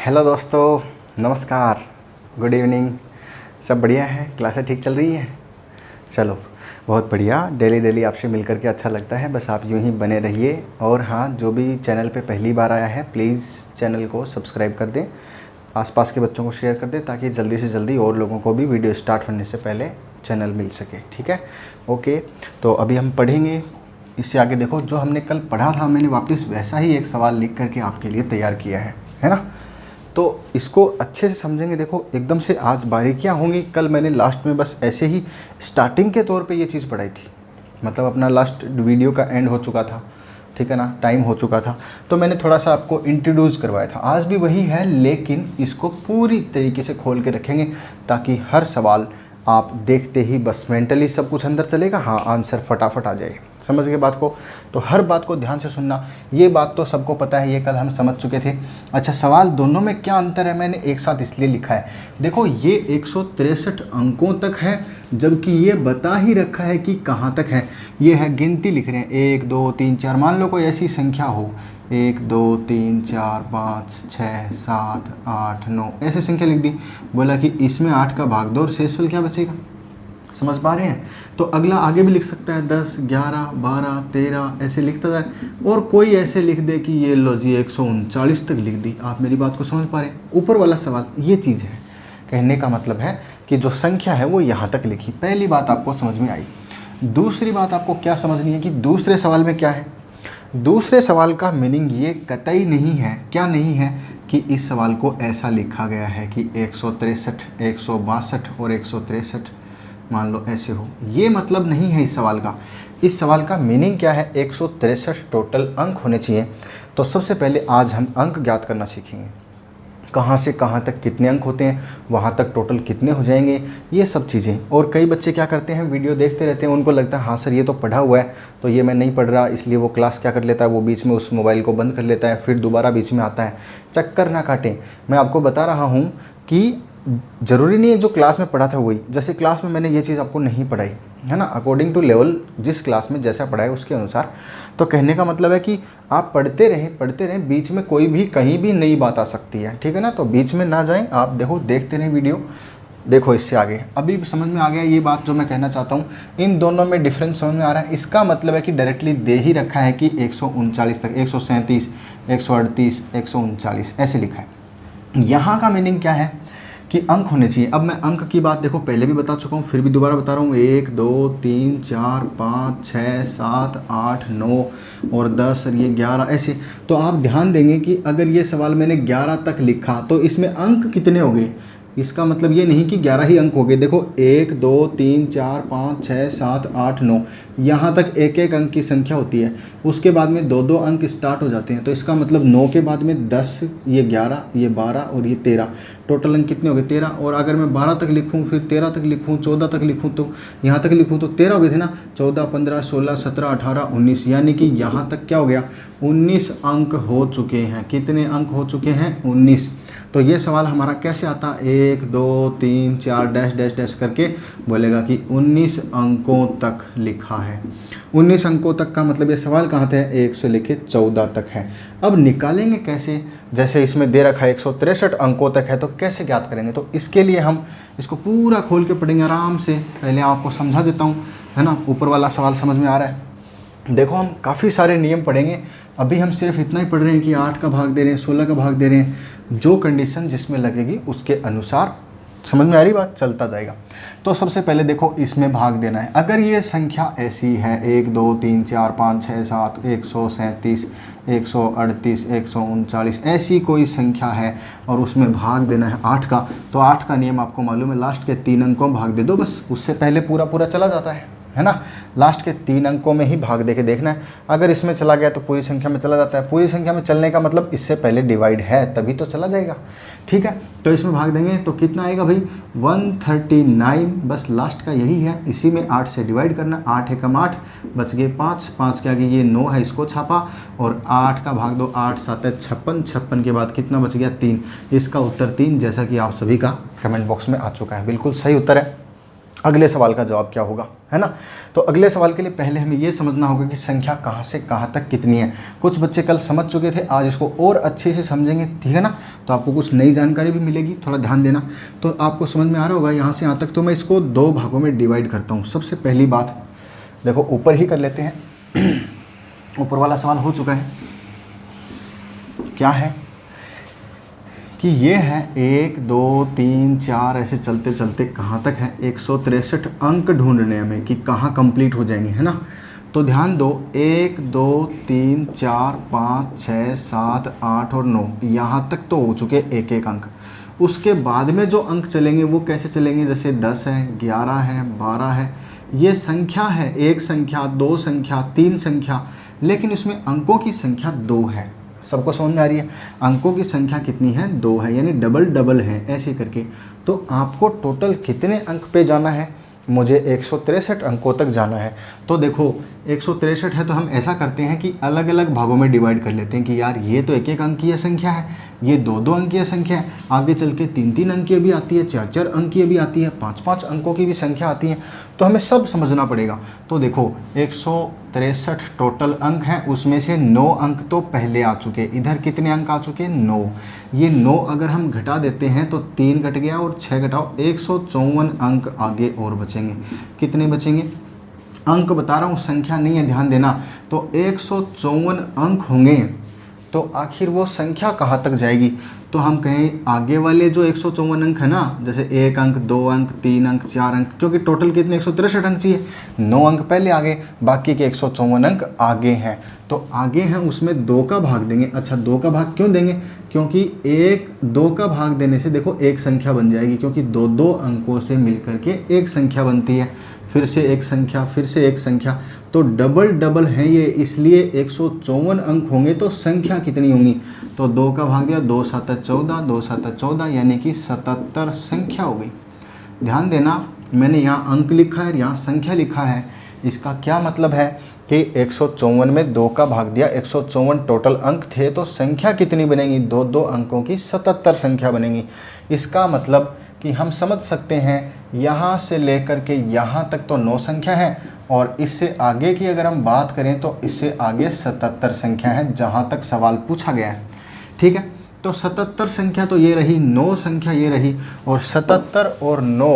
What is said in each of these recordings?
Hello दोस्तों, नमस्कार, good evening. सब बढ़िया है? क्लासें ठीक चल रही हैं? चलो बहुत बढ़िया। डेली डेली आपसे मिल करके अच्छा लगता है। बस आप यूं ही बने रहिए। और हाँ, जो भी चैनल पे पहली बार आया है प्लीज़ चैनल को सब्सक्राइब कर दें, आसपास के बच्चों को शेयर कर दें ताकि जल्दी से जल्दी और लोगों को भी वीडियो स्टार्ट होने से पहले चैनल मिल सके। ठीक है, ओके। तो अभी हम पढ़ेंगे इससे आगे। देखो, जो हमने कल पढ़ा था मैंने वापस वैसा ही एक सवाल लिख करके आपके लिए तैयार किया है ना। तो इसको अच्छे से समझेंगे। देखो, एकदम से आज बारीकियाँ होंगी। कल मैंने लास्ट में बस ऐसे ही स्टार्टिंग के तौर पे ये चीज़ पढ़ाई थी, मतलब अपना लास्ट वीडियो का एंड हो चुका था, ठीक है ना, टाइम हो चुका था, तो मैंने थोड़ा सा आपको इंट्रोड्यूस करवाया था। आज भी वही है, लेकिन इसको पूरी तरीके से खोल के रखेंगे ताकि हर सवाल आप देखते ही बस मेंटली सब कुछ अंदर चलेगा, हाँ आंसर फटाफट आ जाए। समझ गए बात को? तो हर बात को ध्यान से सुनना। ये बात तो सबको पता है, ये कल हम समझ चुके थे। अच्छा, सवाल दोनों में क्या अंतर है मैंने एक साथ इसलिए लिखा है। देखो, ये 163 अंकों तक है, जबकि ये बता ही रखा है कि कहाँ तक है। ये है गिनती लिख रहे हैं, 1 2 3 4। मान लो कोई ऐसी संख्या हो 1 2 3 4 5 6 7 8 9, ऐसे संख्या लिख दी। बोला कि इसमें 8 का भाग दो और शेषफल क्या बचेगा। समझ पा रहे हैं? तो अगला आगे भी लिख सकता है 10 11 12 13, ऐसे लिखता जाए। और कोई ऐसे लिख दे कि ये लो जी 139 तक लिख दी। आप मेरी बात को समझ पा रहे हैं? ऊपर वाला सवाल ये चीज़ है। कहने का मतलब है कि जो संख्या है वो यहाँ तक लिखी। पहली बात आपको समझ में आई। दूसरी बात आपको क्या समझनी है कि दूसरे सवाल में क्या है। दूसरे सवाल का मीनिंग ये कतई नहीं है, क्या नहीं है, कि इस सवाल को ऐसा लिखा गया है कि 163 162 और 163 मान लो ऐसे हो। ये मतलब नहीं है इस सवाल का। इस सवाल का मीनिंग क्या है, 163 टोटल अंक होने चाहिए। तो सबसे पहले आज हम अंक ज्ञात करना सीखेंगे। कहाँ से कहाँ तक कितने अंक होते हैं, वहाँ तक टोटल कितने हो जाएंगे, ये सब चीज़ें। और कई बच्चे क्या करते हैं, वीडियो देखते रहते हैं, उनको लगता है हाँ सर ये तो पढ़ा हुआ है, तो ये मैं नहीं पढ़ रहा, इसलिए वो क्लास क्या कर लेता है, वो बीच में उस मोबाइल को बंद कर लेता है, फिर दोबारा बीच में आता है। चक्कर ना काटें। मैं आपको बता रहा हूँ कि ज़रूरी नहीं है जो क्लास में पढ़ा था वही। जैसे क्लास में मैंने ये चीज़ आपको नहीं पढ़ाई है ना, अकॉर्डिंग टू लेवल जिस क्लास में जैसा पढ़ाए उसके अनुसार। तो कहने का मतलब है कि आप पढ़ते रहें, बीच में कोई भी कहीं भी नई बात आ सकती है, ठीक है ना। तो बीच में ना जाएं आप, देखो देखते रहें वीडियो। देखो इससे आगे अभी समझ में आ गया ये बात जो मैं कहना चाहता हूँ। इन दोनों में डिफरेंस समझ में आ रहा है। इसका मतलब है कि डायरेक्टली दे ही रखा है कि 139 तक, 137 138 139 ऐसे लिखा है। यहाँ का मीनिंग क्या है कि अंक होने चाहिए। अब मैं अंक की बात देखो पहले भी बता चुका हूँ, फिर भी दोबारा बता रहा हूँ। 1 2 3 4 5 6 7 8 9 और 10 और ये 11 ऐसे। तो आप ध्यान देंगे कि अगर ये सवाल मैंने 11 तक लिखा तो इसमें अंक कितने हो गए। इसका मतलब ये नहीं कि 11 ही अंक हो गए। देखो 1 2 3 4 5 6 7 8 9, यहाँ तक एक एक अंक की संख्या होती है। उसके बाद में दो दो अंक स्टार्ट हो जाते हैं। तो इसका मतलब 9 के बाद में 10, ये 11, ये 12 और ये 13, टोटल अंक कितने हो गए 13। और अगर मैं 12 तक लिखूँ, फिर 13 तक लिखूँ, 14 तक लिखूँ, तो यहाँ तक लिखूँ तो 13 हो गए थे ना। 14 15 16 17 18 19, यानी कि यहाँ तक क्या हो गया, 19 अंक हो चुके हैं। कितने अंक हो चुके हैं? 19। तो ये सवाल हमारा कैसे आता, 1 2 3 4 डैश डैश डैश करके बोलेगा कि 19 अंकों तक लिखा है। 19 अंकों तक का मतलब ये सवाल कहाँ थे, 1 से लेके 14 तक है। अब निकालेंगे कैसे, जैसे इसमें दे रखा है 163 अंकों तक है, तो कैसे ज्ञात करेंगे। तो इसके लिए हम इसको पूरा खोल के पढ़ेंगे आराम से। पहले आपको समझा देता हूँ, है ना। ऊपर वाला सवाल समझ में आ रहा है? देखो, हम काफ़ी सारे नियम पढ़ेंगे। अभी हम सिर्फ इतना ही पढ़ रहे हैं कि 8 का भाग दे रहे हैं, 16 का भाग दे रहे हैं। जो कंडीशन जिसमें लगेगी उसके अनुसार, समझ में आ रही बात, चलता जाएगा। तो सबसे पहले देखो इसमें भाग देना है। अगर ये संख्या ऐसी है 1 2 3 4 5 6 7 137 138 139 ऐसी कोई संख्या है और उसमें भाग देना है 8 का, तो 8 का नियम आपको मालूम है, लास्ट के 3 अंकों में भाग दे दो बस। उससे पहले पूरा पूरा चला जाता है ना। लास्ट के 3 अंकों में ही भाग दे के देखना है। अगर इसमें चला गया तो पूरी संख्या में चला जाता है। पूरी संख्या में चलने का मतलब इससे पहले डिवाइड है तभी तो चला जाएगा, ठीक है। तो इसमें भाग देंगे तो कितना आएगा भाई, 139। बस लास्ट का यही है, इसी में 8 से डिवाइड करना। 8 एकम 8, बच गए 5, 5 के आगे ये 9 है, इसको छापा और 8 का भाग दो, 8 7 56, 56 के बाद कितना बच गया, 3। इसका उत्तर 3, जैसा कि आप सभी का कमेंट बॉक्स में आ चुका है। बिल्कुल सही उत्तर है। अगले सवाल का जवाब क्या होगा, है ना। तो अगले सवाल के लिए पहले हमें ये समझना होगा कि संख्या कहाँ से कहाँ तक कितनी है। कुछ बच्चे कल समझ चुके थे, आज इसको और अच्छे से समझेंगे, ठीक है ना। तो आपको कुछ नई जानकारी भी मिलेगी, थोड़ा ध्यान देना। तो आपको समझ में आ रहा होगा यहाँ से यहाँ तक। तो मैं इसको 2 भागों में डिवाइड करता हूँ। सबसे पहली बात देखो, ऊपर ही कर लेते हैं। ऊपर वाला सवाल हो चुका है, क्या है कि ये है 1 2 3 4 ऐसे चलते चलते कहाँ तक है, 163 अंक ढूंढने हमें कि कहाँ कंप्लीट हो जाएंगे, है ना। तो ध्यान दो, 1 2 3 4 5 6 7 8 और 9, यहाँ तक तो हो चुके एक एक अंक। उसके बाद में जो अंक चलेंगे वो कैसे चलेंगे, जैसे 10 है, 11 है, 12 है, ये संख्या है, एक संख्या, 2 संख्या, 3 संख्या, लेकिन इसमें अंकों की संख्या 2 है। सबको समझ में आ रही है, अंकों की संख्या कितनी है, 2 है, यानी डबल डबल है ऐसे करके। तो आपको टोटल कितने अंक पे जाना है, मुझे 163 अंकों तक जाना है। तो देखो 163 है, तो हम ऐसा करते हैं कि अलग अलग भागों में डिवाइड कर लेते हैं कि यार ये तो एक एक अंकीय संख्या है, ये 2 अंकीय संख्या है, आगे चल के 3 अंकीय भी आती है, 4 अंकीय भी आती है, 5 अंकों की भी संख्या आती है। तो हमें सब समझना पड़ेगा। तो देखो 163 टोटल अंक हैं, उसमें से 9 अंक तो पहले आ चुके। इधर कितने अंक आ चुके, 9। ये 9 अगर हम घटा देते हैं तो 3 घट गया और 6 घटाओ, 154 अंक आगे और बचेंगे। कितने बचेंगे, अंक बता रहा हूँ, संख्या नहीं है, ध्यान देना। तो 154 अंक होंगे, तो आखिर वो संख्या कहाँ तक जाएगी। तो हम कहें आगे वाले जो 154 अंक है ना, जैसे 1 अंक, 2 अंक, 3 अंक, 4 अंक, क्योंकि टोटल कितने 163 अंक चाहिए, 9 अंक पहले आगे, बाकी के 154 अंक आगे हैं। तो आगे हैं उसमें 2 का भाग देंगे। अच्छा 2 का भाग क्यों देंगे, क्योंकि 2 का भाग देने से देखो एक संख्या बन जाएगी, क्योंकि 2 अंकों से मिलकर के एक संख्या बनती है, फिर से एक संख्या, फिर से एक संख्या। तो डबल डबल है ये, इसलिए 154 अंक होंगे। तो संख्या कितनी होंगी, तो 2 का भाग दिया, 2 7 14, 2 7 14, यानी कि 77 संख्या हो गई। ध्यान देना, मैंने यहाँ अंक लिखा है, यहाँ संख्या लिखा है। इसका क्या मतलब है कि 154 में 2 का भाग दिया, 154 टोटल अंक थे, तो संख्या कितनी बनेगी, 2 अंकों की 77 संख्या बनेगी। इसका मतलब कि हम समझ सकते हैं यहाँ से लेकर के यहाँ तक तो 9 संख्या है, और इससे आगे की अगर हम बात करें तो इससे आगे 77 संख्या है, जहाँ तक सवाल पूछा गया है। ठीक है, तो 77 संख्या तो ये रही, 9 संख्या ये रही, और 77 और 9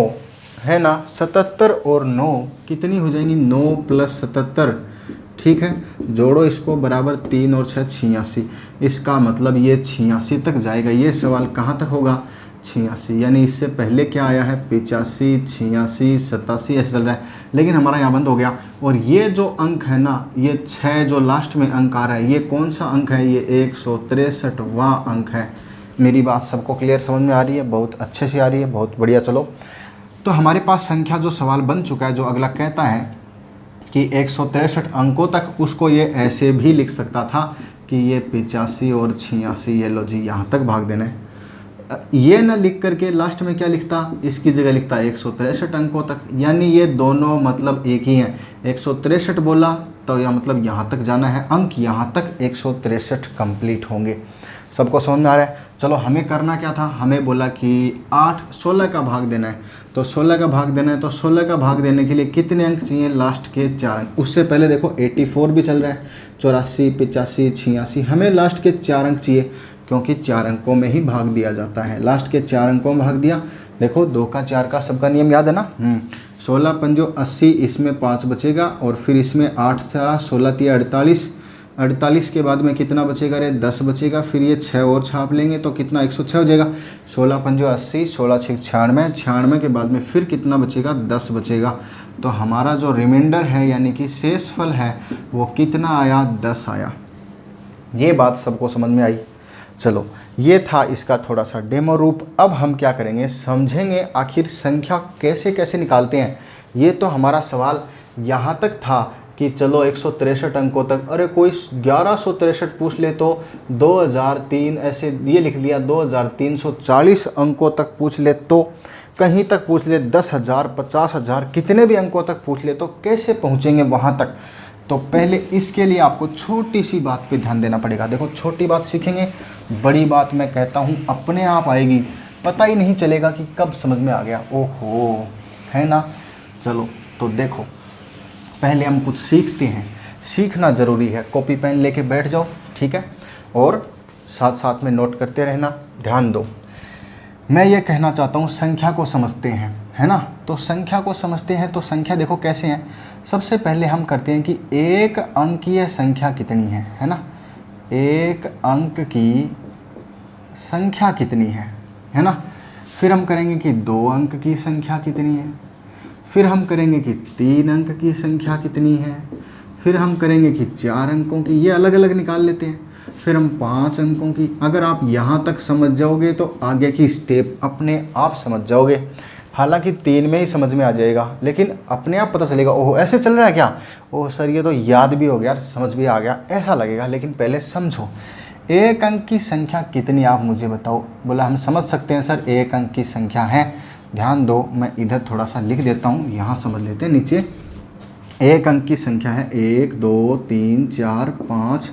है ना, 77 और 9 कितनी हो जाएंगी, 9 + 77। ठीक है, जोड़ो इसको, बराबर 3 और 6 86। इसका मतलब ये 86 तक जाएगा। ये सवाल कहाँ तक होगा, 86, यानी इससे पहले क्या आया है, 85, 86, 87 ऐसे चल रहा है, लेकिन हमारा यहाँ बंद हो गया। और ये जो अंक है ना, ये 6 जो लास्ट में अंक आ रहा है, ये कौन सा अंक है, ये 163वां अंक है। मेरी बात सबको क्लियर समझ में आ रही है, बहुत अच्छे से आ रही है, बहुत बढ़िया। चलो, तो हमारे पास संख्या जो सवाल बन चुका है, जो अगला कहता है कि 163 अंकों तक, उसको ये ऐसे भी लिख सकता था कि ये 85 और 86, ये लो जी, यहाँ तक भाग देना है। ये ना लिख करके लास्ट में क्या लिखता, इसकी जगह लिखता 163 अंकों तक, यानी ये दोनों मतलब एक ही हैं। 163 बोला तो यह मतलब यहाँ तक जाना है, अंक यहाँ तक 163 कंप्लीट होंगे। सबको समझ में आ रहा है। चलो, हमें करना क्या था, हमें बोला कि 16 का भाग देना है। तो 16 का भाग देना है, तो 16 का भाग देने के लिए कितने अंक चाहिए, लास्ट के 4 अंक। उससे पहले देखो 84 भी चल रहा है, 84, 85, 86, हमें लास्ट के 4 अंक चाहिए, क्योंकि 4 अंकों में ही भाग दिया जाता है। लास्ट के 4 अंकों में भाग दिया। देखो 2 का 4 का सबका नियम याद है ना। 16 पंजो 80, इसमें 5 बचेगा, और फिर इसमें 8 था, 16 3 48, 48 के बाद में कितना बचेगा रे, 10 बचेगा। फिर ये 6 और छाप लेंगे तो कितना 106 हो जाएगा। 16 पंजो 80, 16 6 96, 96 के बाद में फिर कितना बचेगा, 10 बचेगा। तो हमारा जो रिमाइंडर है, यानी कि शेषफल है, वो कितना आया, 10 आया। ये बात सबको समझ में आई। चलो, ये था इसका थोड़ा सा डेमो रूप। अब हम क्या करेंगे, समझेंगे आखिर संख्या कैसे कैसे निकालते हैं। ये तो हमारा सवाल यहाँ तक था कि चलो 163 अंकों तक, अरे कोई 1163 पूछ ले तो 2003 ऐसे ये लिख लिया, 2340 अंकों तक पूछ ले तो, कहीं तक पूछ ले 10,000 50,000 कितने भी अंकों तक पूछ ले, तो कैसे पहुँचेंगे वहाँ तक। तो पहले इसके लिए आपको छोटी सी बात पे ध्यान देना पड़ेगा। देखो, छोटी बात सीखेंगे, बड़ी बात मैं कहता हूँ अपने आप आएगी, पता ही नहीं चलेगा कि कब समझ में आ गया। ओहो, है ना। चलो तो देखो, पहले हम कुछ सीखते हैं, सीखना ज़रूरी है। कॉपी पेन लेके बैठ जाओ, ठीक है, और साथ साथ में नोट करते रहना। ध्यान दो, मैं ये कहना चाहता हूँ संख्या को समझते हैं, है ना। तो संख्या को समझते हैं तो संख्या देखो कैसे हैं। सबसे पहले हम करते हैं कि एक अंकीय संख्या कितनी है ना। एक अंक की संख्या कितनी है ना। फिर हम करेंगे कि 2 अंक की संख्या कितनी है। फिर हम करेंगे कि 3 अंक की संख्या कितनी है। फिर हम करेंगे कि 4 अंकों की, ये अलग अलग निकाल लेते हैं। फिर हम 5 अंकों की। अगर आप यहाँ तक समझ जाओगे तो आगे की स्टेप अपने आप समझ जाओगे। हालांकि 3 में ही समझ में आ जाएगा, लेकिन अपने आप पता चलेगा, ओह ऐसे चल रहा है क्या, ओह सर ये तो याद भी हो गया, समझ भी आ गया, ऐसा लगेगा। लेकिन पहले समझो, एक अंक की संख्या कितनी, आप मुझे बताओ। बोला हम समझ सकते हैं सर, एक अंक की संख्या है। ध्यान दो, मैं इधर थोड़ा सा लिख देता हूँ, यहाँ समझ लेते हैं। नीचे एक अंक की संख्या है 1 2 3 4 5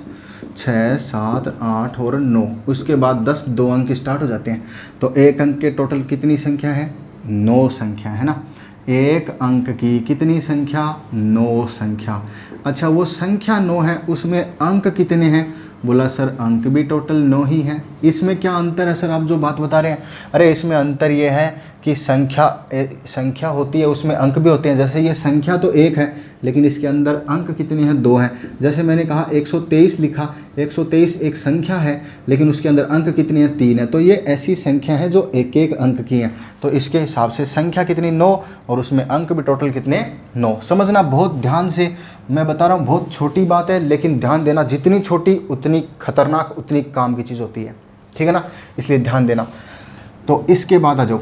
6 7 8 और 9। उसके बाद 10 2 अंक स्टार्ट हो जाते हैं। तो एक अंक के टोटल कितनी संख्या है, 9 संख्या, है ना। एक अंक की कितनी संख्या, 9 संख्या। अच्छा, वो संख्या 9 है, उसमें अंक कितने हैं। बोला सर अंक भी टोटल 9 ही हैं। इसमें क्या अंतर है सर, आप जो बात बता रहे हैं। अरे इसमें अंतर ये है कि संख्या होती है, उसमें अंक भी होते हैं। जैसे ये संख्या तो 1 है, लेकिन इसके अंदर अंक कितने हैं, 2 हैं। जैसे मैंने कहा 123 लिखा, 123 एक संख्या है, लेकिन उसके अंदर अंक कितने हैं, 3 है। तो ये ऐसी संख्या है जो एक एक अंक की हैं। तो इसके हिसाब से संख्या कितनी, 9, और उसमें अंक भी टोटल कितने, 9। समझना बहुत ध्यान से, मैं बता रहा हूँ बहुत छोटी बात है, लेकिन ध्यान देना, जितनी छोटी उतनी खतरनाक, उतनी काम की चीज़ होती है, ठीक है ना, इसलिए ध्यान देना। तो इसके बाद आ जाओ,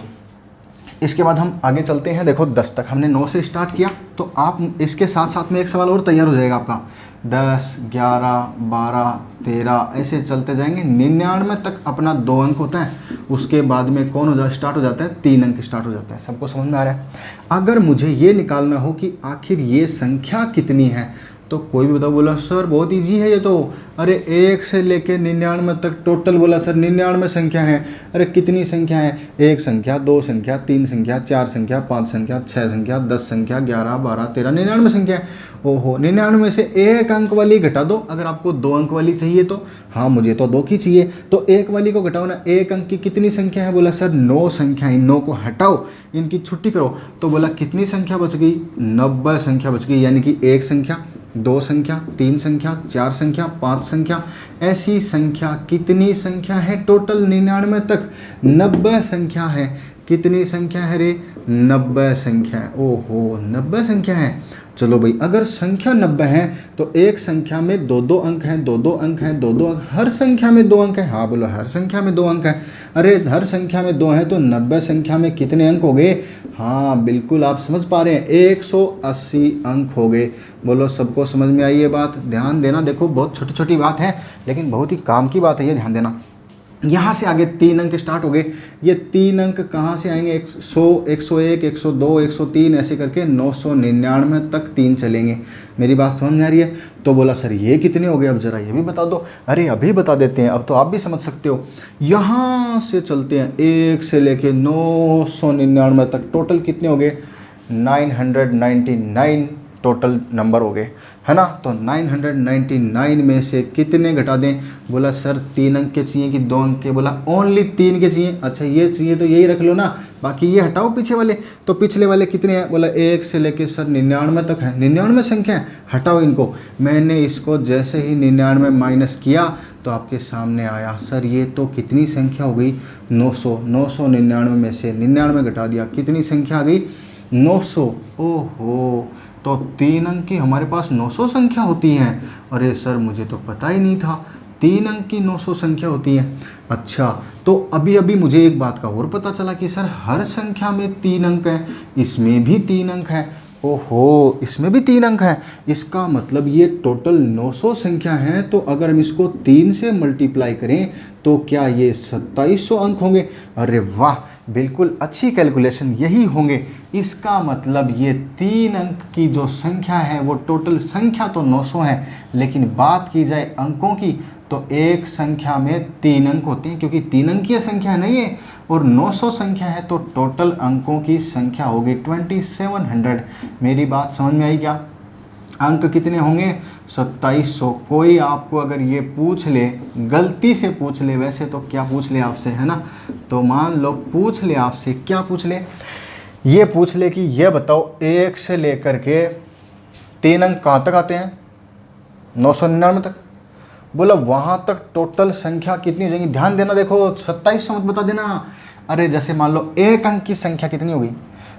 इसके बाद हम आगे चलते हैं। देखो 10 तक हमने 9 से स्टार्ट किया, तो आप इसके साथ साथ में एक सवाल और तैयार हो जाएगा आपका। 10 11 12 13 ऐसे चलते जाएंगे। 99 तक अपना 2 अंक होता है। उसके बाद में कौन स्टार्ट हो जाता है, 3 अंक स्टार्ट हो जाता है। सबको समझ में आ रहा है। अगर मुझे ये निकालना हो कि आखिर ये संख्या कितनी है, तो कोई भी बताओ। बोला सर बहुत इजी है ये तो। अरे 1 से लेके 99 तक टोटल, बोला सर 99 संख्या है। अरे कितनी संख्या है, 1 संख्या, 2 संख्या, 3 संख्या, 4 संख्या, 5 संख्या, 6 संख्या, 10 संख्या, 11 12 13 99 संख्या है। ओहो, 99 में से 1 अंक वाली घटा दो। अगर आपको 2 अंक वाली चाहिए तो, हाँ मुझे तो 2 की चाहिए, तो 1 वाली को घटाओ ना। 1 अंक की कितनी संख्या है, बोला सर 9 संख्या है। 9 को हटाओ, इनकी छुट्टी करो, तो बोला कितनी संख्या बच गई, 90 संख्या बच गई। यानी कि 1 संख्या, 2 संख्या, 3 संख्या, 4 संख्या, 5 संख्या, ऐसी संख्या कितनी संख्या है टोटल 99 तक, 90 संख्या है। कितनी संख्या है रे, 90 संख्या है। ओहो 90 संख्या है। चलो भाई, अगर संख्या 90 है तो एक संख्या में 2-2 अंक हैं, 2-2 अंक हैं, 2-2 अंक, हर संख्या में 2 अंक है। हाँ बोलो हर संख्या में 2 अंक है। अरे हर संख्या में 2 हैं तो 90 संख्या में कितने अंक हो गए। हाँ बिल्कुल आप समझ पा रहे हैं, 180 अंक हो गए। बोलो सबको समझ में आई ये बात। ध्यान देना, देखो बहुत छोटी छोटी बात है, लेकिन बहुत ही काम की बात है ये, ध्यान देना। यहाँ से आगे 3 अंक स्टार्ट हो गए। ये 3 अंक कहाँ से आएंगे, 100 101 102 103 ऐसे करके 999 तक 3 चलेंगे। मेरी बात समझ में आ रही है। तो बोला सर ये कितने हो गए, अब ज़रा ये भी बता दो। अरे अभी बता देते हैं, अब तो आप भी समझ सकते हो। यहाँ से चलते हैं, 1 से लेके 999 तक टोटल कितने हो गए, 999 टोटल नंबर हो गए, है ना। तो 999 में से कितने घटा दें। बोला सर 3 अंक के चाहिए कि 2 अंक के। बोला ओनली 3 के चाहिए। अच्छा ये चाहिए तो यही रख लो ना, बाकी ये हटाओ पीछे वाले। तो पिछले वाले कितने हैं, बोला 1 से लेके सर 99 तक है। 99 संख्या है, हटाओ इनको। मैंने इसको जैसे ही 99 माइनस किया तो आपके सामने आया, सर ये तो कितनी संख्या हो गई, 900। 999 में से 99 घटा दिया, कितनी संख्या आ गई, 900। ओहो, तो 3 अंक की हमारे पास 900 संख्या होती हैं। अरे सर मुझे तो पता ही नहीं था 3 अंक की 900 संख्या होती है। अच्छा, तो अभी अभी मुझे एक बात का और पता चला कि सर हर संख्या में 3 अंक हैं, इसमें भी 3 अंक हैं। ओहो, इसमें भी 3 अंक हैं। इसका मतलब ये टोटल 900 संख्या है। तो अगर हम इसको 3 से मल्टीप्लाई करें तो क्या ये 2700 अंक होंगे। अरे वाह, बिल्कुल अच्छी कैलकुलेशन यही होंगे। इसका मतलब ये 3 अंक की जो संख्या है वो टोटल संख्या तो 900 है, लेकिन बात की जाए अंकों की तो एक संख्या में 3 अंक होते हैं, क्योंकि 3 अंकीय संख्या नहीं है और 900 संख्या है तो टोटल अंकों की संख्या होगी 2700। मेरी बात समझ में आई क्या? अंक कितने होंगे? 2700। कोई आपको अगर ये पूछ ले, गलती से पूछ ले, वैसे तो क्या पूछ ले आपसे, है ना, तो मान लो पूछ ले आपसे, क्या पूछ ले, ये पूछ ले कि ये बताओ 1 से लेकर के 3 अंक कहाँ तक आते हैं? 999 तक। बोला वहाँ तक टोटल संख्या कितनी हो जाएगी? ध्यान देना, देखो 2700 मत बता देना। अरे जैसे मान लो 1 अंक की संख्या कितनी होगी?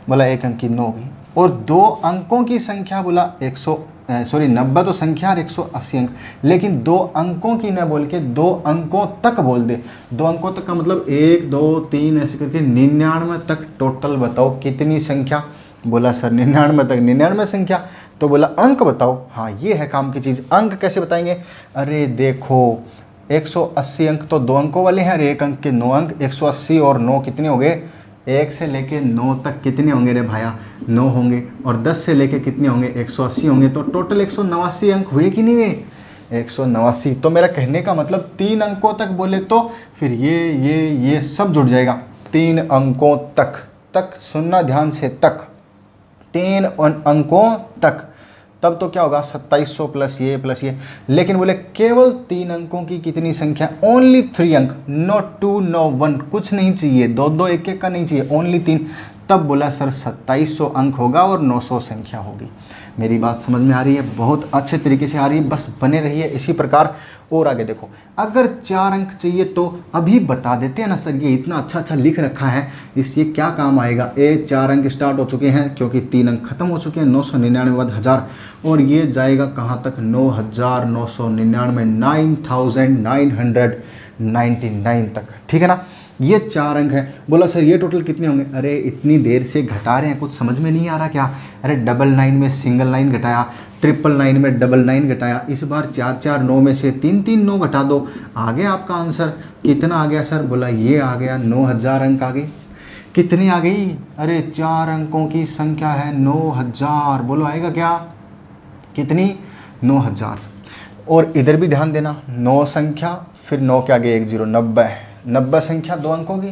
बोला 1 अंक की 9 होगी, और 2 अंकों की संख्या बोला 90 तो संख्या और 180 अंक, लेकिन 2 अंकों की न बोल के 2 अंकों तक बोल दे। 2 अंकों तक का मतलब 1 2 3 ऐसे करके 99 तक टोटल बताओ कितनी संख्या? बोला सर 99 तक, 99 संख्या, तो बोला अंक बताओ। हाँ ये है काम की चीज़। अंक कैसे बताएंगे? अरे देखो 180 अंक तो 2 अंकों वाले हैं और 1 अंक के 9 अंक, 180 और 9 कितने हो गए? 1 से लेके 9 तक कितने होंगे रे भाया? 9 होंगे, और 10 से लेके कितने होंगे? 180 होंगे, तो टोटल 189 अंक हुए कि नहीं हुए? 189। तो मेरा कहने का मतलब 3 अंकों तक बोले तो फिर ये सब जुड़ जाएगा। 3 अंकों तक, तक सुनना ध्यान से, तक 3 अंकों तक, तब तो क्या होगा? 2700 प्लस ये। लेकिन बोले केवल 3 अंकों की कितनी संख्या? ओनली 3 अंक, नो 2 नो 1, कुछ नहीं चाहिए, 2 1 1 का नहीं चाहिए, ओनली 3। तब बोला सर 2700 अंक होगा और 900 संख्या होगी। मेरी बात समझ में आ रही है? बहुत अच्छे तरीके से आ रही है, बस बने रहिए इसी प्रकार। और आगे देखो, अगर 4 अंक चाहिए तो अभी बता देते हैं ना सर, ये इतना अच्छा लिख रखा है, इससे क्या काम आएगा? 4 अंक स्टार्ट हो चुके हैं क्योंकि 3 अंक खत्म हो चुके हैं, 999 बाद 1000, और ये जाएगा कहाँ तक? 9999, 9999 तक, ठीक है ना? ये 4 अंक है। बोला सर ये टोटल कितने होंगे? अरे इतनी देर से घटा रहे हैं, कुछ समझ में नहीं आ रहा क्या? अरे 99 में सिंगल 9 घटाया, 999 में 99 घटाया, इस बार 4 9 में से 3 9 घटा दो, आ गया आपका आंसर। कितना आ गया सर? बोला ये आ गया 9000 अंक आ गए। कितनी आ गई? अरे 4 अंकों की संख्या है 9000। बोलो आएगा क्या? कितनी? 9000। और इधर भी ध्यान देना, 9 संख्या फिर 9 के आगे 1 0, 90 संख्या 2 अंकों की,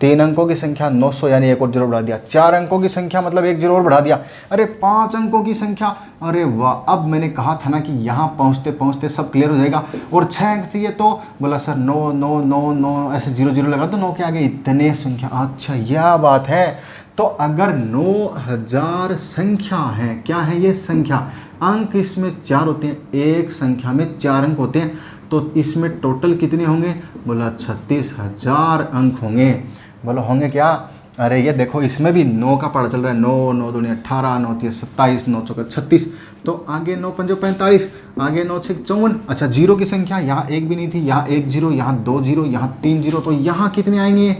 3 अंकों की संख्या 900 यानी 1 और 0 बढ़ा दिया, 4 अंकों की संख्या मतलब 1 0 और बढ़ा दिया, अरे 5 अंकों की संख्या, अरे वाह। अब मैंने कहा था ना कि यहाँ पहुँचते पहुँचते सब क्लियर हो जाएगा। और 6 अंक चाहिए तो बोला सर 9 9 9 9 ऐसे 0 0 लगा तो 9 के आगे इतने संख्या। अच्छा यह बात है। तो अगर 9000 संख्या है, क्या है ये? संख्या। अंक इसमें 4 होते हैं, एक संख्या में 4 अंक होते हैं, तो इसमें टोटल कितने होंगे? बोला 36000 अंक होंगे। बोलो होंगे क्या? अरे ये देखो इसमें भी 9 का पढ़ा चल रहा है, 9 9 2 18, 9 3 27, 9 4 36, तो आगे 9 5 45, आगे 9 6 54। अच्छा जीरो की संख्या, यहाँ एक भी नहीं थी, यहाँ 1 0, यहाँ 2 0, यहाँ 3 0, तो यहाँ कितने आएंगे?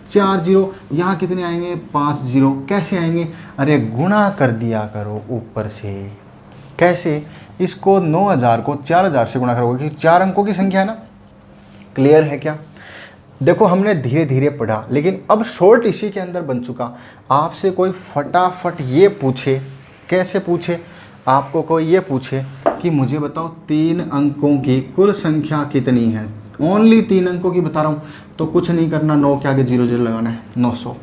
4 0। यहाँ कितने आएंगे? 5 0। कैसे आएंगे? अरे गुणा कर दिया करो ऊपर से। कैसे? इसको 9000 को 4000 से गुणा करोगे क्योंकि 4 अंकों की संख्या है ना। क्लियर है क्या? देखो हमने धीरे धीरे पढ़ा, लेकिन अब शॉर्ट इसी के अंदर बन चुका। आपसे कोई फटाफट ये पूछे, कैसे पूछे? आपको कोई ये पूछे कि मुझे बताओ 3 अंकों की कुल संख्या कितनी है, ओनली 3 अंकों की बता रहा हूँ, तो कुछ नहीं करना, 9 के आगे 0 0 लगाना है, 900।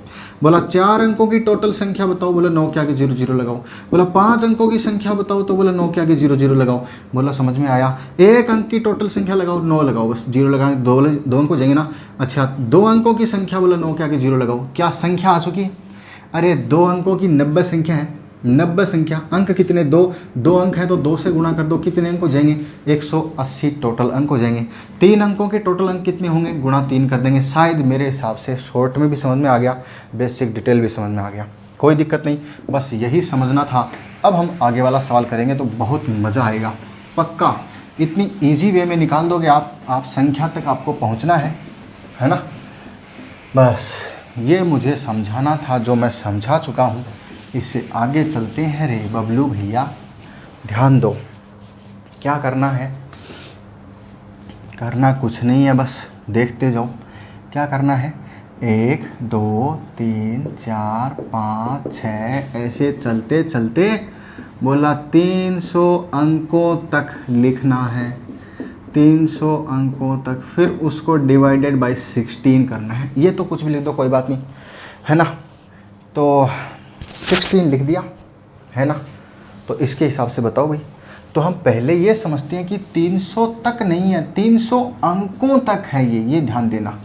बोला 4 अंकों की टोटल संख्या बताओ, बोला 9 के आगे 0 0 लगाओ। बोला 5 अंकों की संख्या बताओ, तो बोला 9 के आगे 0 0 लगाओ। बोला समझ में आया। 1 अंक की टोटल संख्या लगाओ, 9 लगाओ, बस 0 लगाने, 2 अंक हो जाएंगे ना। अच्छा 2 अंकों की संख्या, बोला 9 के आगे 0 लगाओ। क्या संख्या आ चुकी? अरे 2 अंकों की 90 संख्या है, 90 संख्या, अंक कितने? 2 अंक है तो 2 से गुणा कर दो, कितने अंक हो जाएंगे? 180 टोटल अंक हो जाएंगे। 3 अंकों के टोटल अंक कितने होंगे? गुणा 3 कर देंगे। शायद मेरे हिसाब से शॉर्ट में भी समझ में आ गया, बेसिक डिटेल भी समझ में आ गया, कोई दिक्कत नहीं, बस यही समझना था। अब हम आगे वाला सवाल करेंगे तो बहुत मज़ा आएगा पक्का। इतनी ईजी वे में निकाल दोगे आप संख्या तक आपको पहुँचना है ना। बस ये मुझे समझाना था, जो मैं समझा चुका हूँ। इससे आगे चलते हैं रे बबलू भैया, ध्यान दो। क्या करना है? करना कुछ नहीं है, बस देखते जाओ। क्या करना है? 1 2 3 4 5 6 ऐसे चलते चलते बोला 300 अंकों तक लिखना है, 300 अंकों तक, फिर उसको डिवाइडेड बाय 16 करना है। ये तो कुछ भी लिख दो, कोई बात नहीं, है ना। तो 16 लिख दिया, है ना। तो इसके हिसाब से बताओ भाई। तो हम पहले ये समझते हैं कि 300 तक नहीं है, 300 अंकों तक है ये ध्यान देना।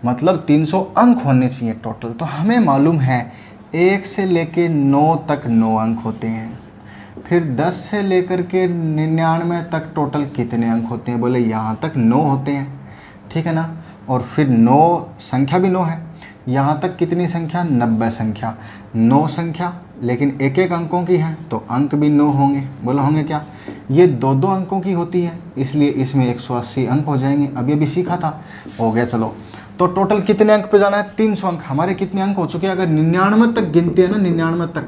मतलब 300 अंक होने चाहिए टोटल। तो हमें मालूम है 1 से लेके 9 तक 9 अंक होते हैं, फिर 10 से लेकर के 99 तक टोटल कितने अंक होते हैं? बोले यहाँ तक 9 होते हैं, ठीक है ना। और फिर 9 संख्या भी 9 है, यहाँ तक कितनी संख्या? 90 संख्या, 9 संख्या लेकिन एक एक अंकों की है, तो अंक भी 9 होंगे। बोलो होंगे क्या? ये 2-2 अंकों की होती है, इसलिए इसमें 180 अंक हो जाएंगे। अभी अभी सीखा था, हो गया। चलो, तो टोटल कितने अंक पे जाना है? 300 अंक। हमारे कितने अंक हो चुके हैं? अगर 99 तक गिनते हैं ना, 99 तक,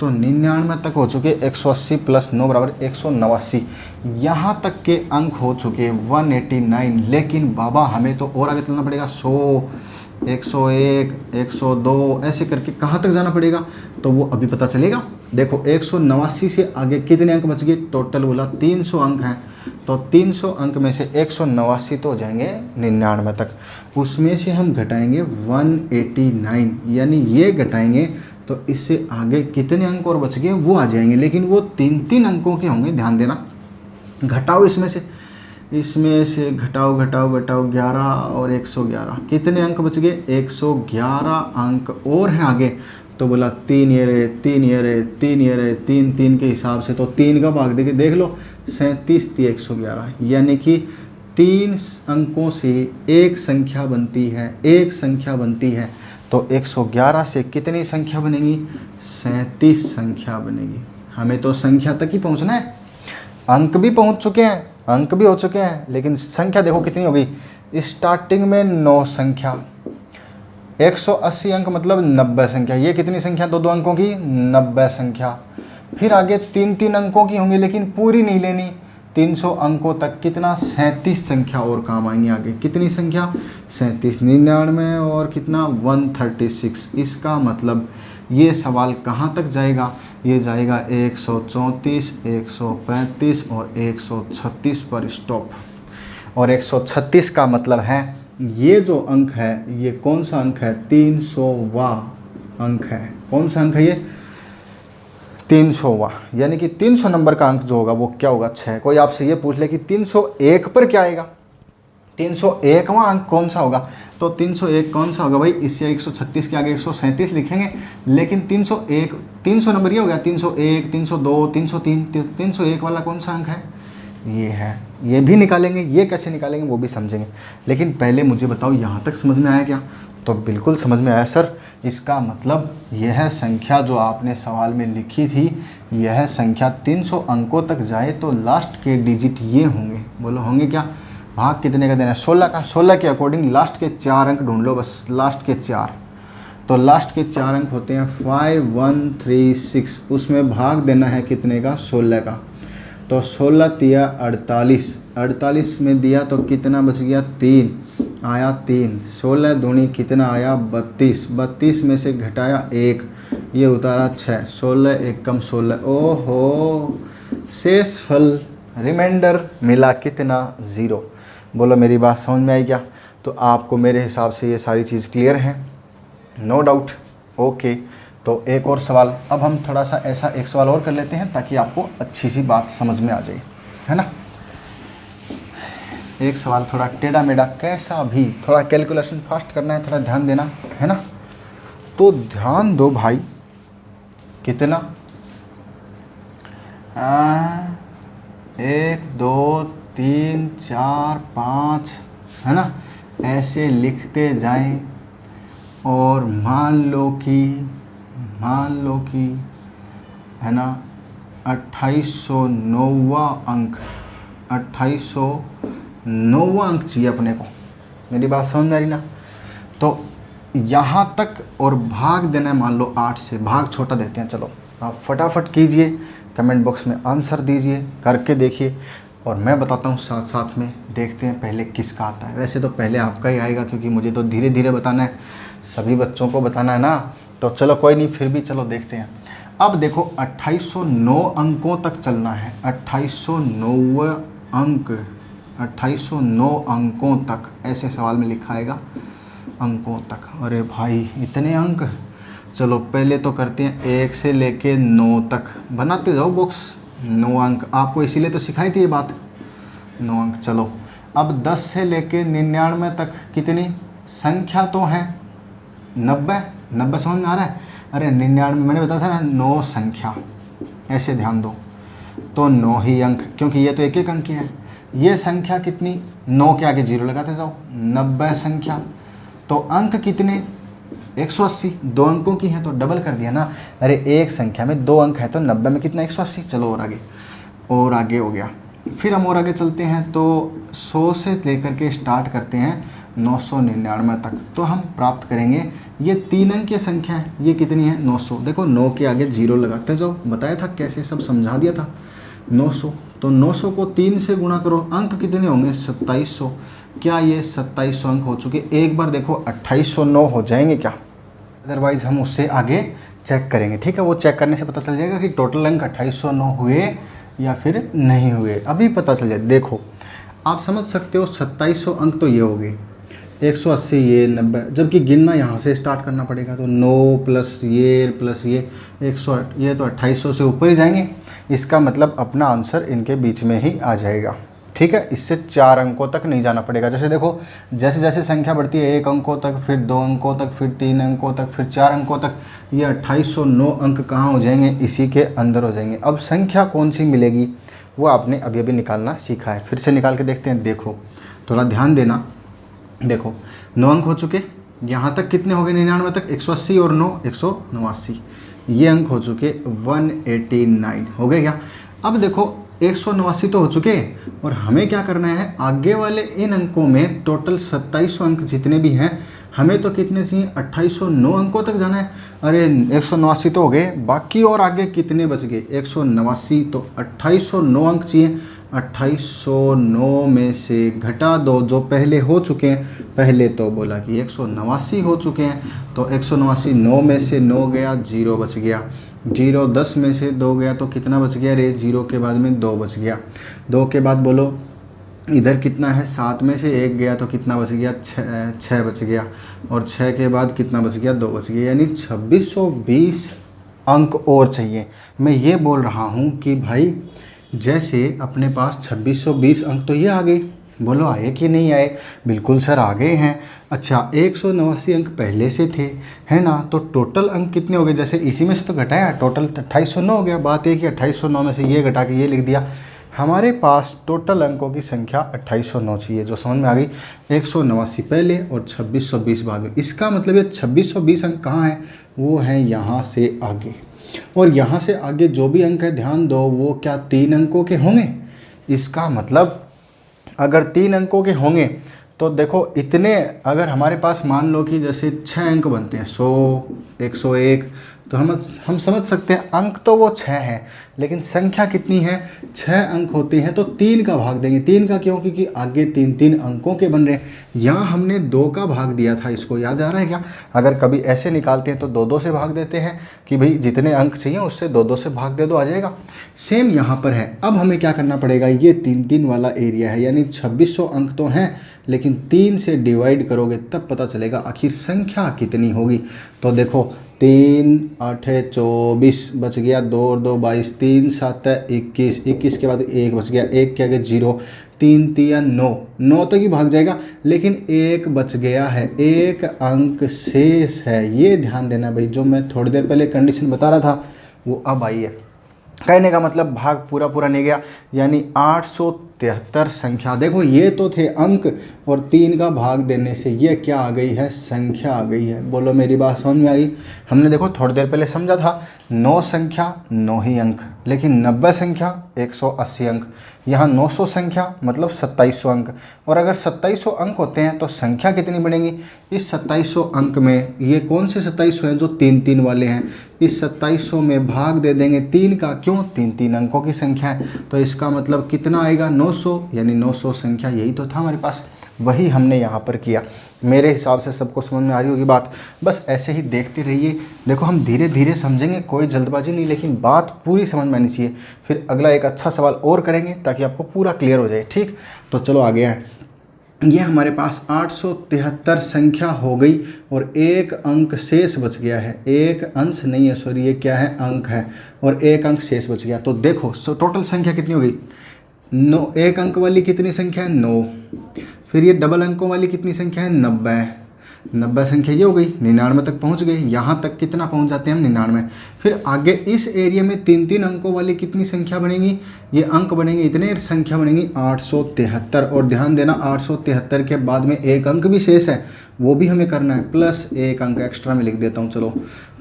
तो 99 तक हो चुके 180 प्लस 9 बराबर 189। यहाँ तक के अंक हो चुके 189। लेकिन बाबा हमें तो और आगे चलना पड़ेगा, 100, 101, 102 ऐसे करके कहाँ तक जाना पड़ेगा? तो वो अभी पता चलेगा। देखो 189 से आगे कितने अंक बच गए? टोटल बोला 300 अंक हैं, तो 300 अंक में से 189 तो हो जाएंगे 99 तक, उसमें से हम घटाएंगे 189, यानी ये घटाएंगे तो इससे आगे कितने अंक और बच गए वो आ जाएंगे, लेकिन वो 3-3 अंकों के होंगे, ध्यान देना। घटाओ इसमें से घटाओ 11 और 111, कितने अंक बच गए? 111 अंक और हैं आगे। तो बोला 3 ये रहे, 3 ये रहे, 3 ये रहे, 3 के हिसाब से तो 3 का भाग देके देख लो, 37 थी 111, यानी कि 3 अंकों से एक संख्या बनती है, एक संख्या बनती है। तो 111 से कितनी संख्या बनेगी? 37 संख्या बनेगी। हमें तो संख्या तक ही पहुंचना है, अंक भी पहुंच चुके हैं, अंक भी हो चुके हैं, लेकिन संख्या देखो कितनी हो गई। स्टार्टिंग में 9 संख्या, 180 अंक मतलब 90 संख्या, ये कितनी संख्या? 2-2 अंकों की 90 संख्या। फिर आगे 3-3 अंकों की होंगी, लेकिन पूरी नहीं लेनी। 300 अंकों तक कितना? 37 संख्या और काम आएंगी आगे। कितनी संख्या? 37, 99 और कितना? 136। इसका मतलब ये सवाल कहाँ तक जाएगा? ये जाएगा 134, 135 और 136 पर स्टॉप। और 136 का मतलब है ये जो अंक है, ये कौन सा अंक है? 300वां अंक है। कौन सा अंक है ये? 300वां, यानी कि 300 नंबर का अंक जो होगा वो क्या होगा? 6। कोई आपसे ये पूछ ले कि 301 पर क्या आएगा? 301वां अंक कौन सा होगा? तो 301 कौन सा होगा भाई? इससे 136 के आगे 137 लिखेंगे, लेकिन 301, 300 नंबर ये हो गया, 301, 302, 303, 301 वाला कौन सा अंक है? ये है। ये भी निकालेंगे, ये कैसे निकालेंगे वो भी समझेंगे। लेकिन पहले मुझे बताओ यहाँ तक समझ में आया क्या? तो बिल्कुल समझ में आया सर। इसका मतलब यह संख्या जो आपने सवाल में लिखी थी, यह संख्या 300 अंकों तक जाए तो लास्ट के डिजिट ये होंगे। बोलो होंगे क्या? भाग कितने का देना है? 16 का। 16 के अकॉर्डिंग लास्ट के 4 अंक ढूंढ लो, बस लास्ट के 4। तो लास्ट के 4 अंक होते हैं 5136, उसमें भाग देना है कितने का? 16 का। तो 16 दिया 48, 48 में दिया तो कितना बच गया? 3 आया, 3। 16 दूनी कितना आया? 32, 32 में से घटाया 1, ये उतारा 6, 16 एक कम 16। ओहो, शेष फल रिमाइंडर मिला कितना? 0। बोलो मेरी बात समझ में आई क्या? तो आपको मेरे हिसाब से ये सारी चीज़ क्लियर है, नो डाउट। ओके, तो एक और सवाल, अब हम थोड़ा सा ऐसा एक सवाल और कर लेते हैं ताकि आपको अच्छी सी बात समझ में आ जाए, है ना। एक सवाल थोड़ा टेढ़ा मेढ़ा, कैसा भी, थोड़ा कैलकुलेशन फास्ट करना है, थोड़ा ध्यान देना है ना। तो ध्यान दो भाई, कितना? 1 2 3 4 5, है ना, ऐसे लिखते जाएं। और मान लो कि है ना 2809वां अंक, 2809वां अंक चाहिए अपने को। मेरी बात समझ में आ रही ना। तो यहाँ तक और भाग देना है, मान लो 8 से। भाग छोटा देते हैं, चलो आप फटाफट कीजिए, कमेंट बॉक्स में आंसर दीजिए, करके देखिए। और मैं बताता हूँ साथ साथ में। देखते हैं पहले किसका आता है। वैसे तो पहले आपका ही आएगा क्योंकि मुझे तो धीरे धीरे बताना है, सभी बच्चों को बताना है ना। तो चलो कोई नहीं, फिर भी चलो देखते हैं। अब देखो 2809 अंकों तक चलना है। 2809 अंक, 2809 अंकों तक ऐसे सवाल में लिखा आएगा, अंकों तक। अरे भाई इतने अंक, चलो पहले तो करते हैं 1 से लेके 9 तक। बनाते जाओ बॉक्स। 9 अंक आपको इसीलिए तो सिखाई थी ये बात, 9 अंक। चलो अब 10 से लेके 99 तक कितनी संख्या तो है? 90। 90 समझ में आ रहा है? अरे 99 मैंने बताया था ना 9 संख्या, ऐसे ध्यान दो। तो 9 ही अंक, क्योंकि ये तो एक एक अंक की है। ये संख्या कितनी? 9 के आगे 0 लगाते जाओ। 90 संख्या, तो अंक कितने? 180। 2 अंकों की है तो डबल कर दिया ना। अरे एक संख्या में 2 अंक है तो 90 में कितना? 180। चलो और आगे, और आगे हो गया। फिर हम और आगे चलते हैं तो 100 से लेकर के स्टार्ट करते हैं 999 तक। तो हम प्राप्त करेंगे, ये 3 अंक की संख्या है। ये कितनी है? 900। देखो 9 के आगे 0 लगाते जाओ, बताया था कैसे, सब समझा दिया था। 900, तो 900 को 3 से गुणा करो, अंक कितने होंगे? 2700। क्या ये 2700 अंक हो चुके? एक बार देखो 2809 हो जाएंगे क्या? अदरवाइज़ हम उससे आगे चेक करेंगे, ठीक है। वो चेक करने से पता चल जाएगा कि टोटल अंक 2809 हुए या फिर नहीं हुए, अभी पता चल जाए। देखो आप समझ सकते हो 2700 अंक तो ये हो गए, 180 ये 90, जबकि गिनना यहाँ से स्टार्ट करना पड़ेगा। तो 9 प्लस ये 108, ये तो 2800 से ऊपर ही जाएंगे। इसका मतलब अपना आंसर इनके बीच में ही आ जाएगा, ठीक है। इससे 4 अंकों तक नहीं जाना पड़ेगा। जैसे देखो जैसे जैसे संख्या बढ़ती है 1 अंकों तक, फिर 2 अंकों तक, फिर 3 अंकों तक, फिर 4 अंकों तक, ये 2809 अंक कहाँ हो जाएंगे? इसी के अंदर हो जाएंगे। अब संख्या कौन सी मिलेगी वो आपने अभी अभी निकालना सीखा है, फिर से निकाल के देखते हैं। देखो थोड़ा ध्यान देना। देखो 9 अंक हो चुके, यहाँ तक कितने हो गए? 99 तक 180 और 9 189, ये अंक हो चुके 189 हो गए क्या? अब देखो 189 तो हो चुके, और हमें क्या करना है? आगे वाले इन अंकों में टोटल 2700 अंक जितने भी हैं, हमें तो कितने चाहिए? 2809 अंकों तक जाना है। अरे 189 तो हो गए, बाकी और आगे कितने बच गए? 189, तो 2809 अंक चाहिए। 2809 में से घटा दो जो पहले हो चुके हैं। पहले तो बोला कि 189 हो चुके हैं, तो 189, 9 में से 9 गया, 0 बच गया। 0 10 में से 2 गया तो कितना बच गया रे? 0 के बाद में 2 बच गया। 2 के बाद बोलो इधर कितना है? 7 में से 1 गया तो कितना बच गया? 6 बच गया। और 6 के बाद कितना बच गया? 2 बच गया। यानी 2620 अंक और चाहिए। मैं ये बोल रहा हूँ कि भाई जैसे अपने पास 2620 अंक तो ये आ गए, बोलो आए कि नहीं आए? बिल्कुल सर आ गए हैं। अच्छा 189 अंक पहले से थे, है ना? तो टोटल अंक कितने हो गए? जैसे इसी में से तो घटाया, टोटल 2809 हो गया। बात एक ही 2809 में से ये घटा के ये लिख दिया। हमारे पास टोटल अंकों की संख्या 2809 चाहिए, जो समझ में आ गई। 189 पहले और 2620 बाद में। इसका मतलब ये 2620 अंक कहाँ है? वो है यहाँ से आगे। और यहाँ से आगे जो भी अंक है ध्यान दो, वो क्या 3 अंकों के होंगे? इसका मतलब अगर 3 अंकों के होंगे तो देखो इतने, अगर हमारे पास मान लो कि जैसे 6 अंक बनते हैं, 100, 101, तो हम समझ सकते हैं अंक तो वो 6 हैं, लेकिन संख्या कितनी है? 6 अंक होते हैं तो 3 का भाग देंगे। 3 का क्यों? क्योंकि आगे 3 अंकों के बन रहे हैं। यहाँ हमने 2 का भाग दिया था, इसको याद आ रहा है क्या? अगर कभी ऐसे निकालते हैं तो 2 से भाग देते हैं कि भाई जितने अंक चाहिए उससे 2 से भाग दे दो, आ जाएगा। सेम यहाँ पर है। अब हमें क्या करना पड़ेगा? ये 3 वाला एरिया है, यानी 2600 अंक तो हैं, लेकिन 3 से डिवाइड करोगे तब पता चलेगा आखिर संख्या कितनी होगी। तो देखो 3 8 24 बच गया, 2 और 2 22, 3 7 21, 21 के बाद 1 बच गया, 1 के आगे 0, 3 3 9 तक ही भाग जाएगा, लेकिन 1 बच गया है, 1 अंक शेष है। ये ध्यान देना भाई, जो मैं थोड़ी देर पहले कंडीशन बता रहा था वो अब आई है। कहने का मतलब भाग पूरा नहीं गया, यानी 873 संख्या। देखो ये तो थे अंक, और 3 का भाग देने से ये क्या आ गई है? संख्या आ गई है। बोलो मेरी बात समझ में आई? हमने देखो थोड़ी देर पहले समझा था 9 संख्या 9 ही अंक, लेकिन 90 संख्या 180 अंक। यहाँ 900 संख्या मतलब 2700 अंक, और अगर 2700 अंक होते हैं तो संख्या कितनी बनेगी? इस 2700 अंक में ये कौन से 2700 हैं? जो 3 वाले हैं। इस 2700 में भाग दे देंगे 3 का, क्यों? 3 अंकों की संख्या है, तो इसका मतलब कितना आएगा? 9 900 यानी 900 संख्या यही तो था हमारे पास, वही हमने यहाँ पर किया। मेरे हिसाब से सबको समझ में आ रही होगी बात। बस ऐसे ही देखते रहिए। देखो हम धीरे धीरे समझेंगे, कोई जल्दबाजी नहीं, लेकिन बात पूरी समझ में आनी चाहिए। फिर अगला एक अच्छा सवाल और करेंगे ताकि आपको पूरा क्लियर हो जाए। ठीक, तो चलो आगे है। ये हमारे पास 873 संख्या हो गई और एक अंक शेष बच गया है। एक अंश नहीं है, सॉरी, ये क्या है, अंक है, और एक अंक शेष बच गया। तो देखो टोटल संख्या कितनी हो गई, 9। एक अंक वाली कितनी संख्या है, 9। फिर ये डबल अंकों वाली कितनी संख्या है, 90। 90 संख्या ये हो गई, 99 तक पहुंच गए। यहाँ तक कितना पहुंच जाते हैं हम, 99। फिर आगे इस एरिया में 3-3 अंकों वाली कितनी संख्या बनेगी, ये अंक बनेंगे, इतने संख्या बनेंगी 873। और ध्यान देना 873 के बाद में एक अंक भी शेष है, वो भी हमें करना है, प्लस एक अंक एक्स्ट्रा में लिख देता हूँ। चलो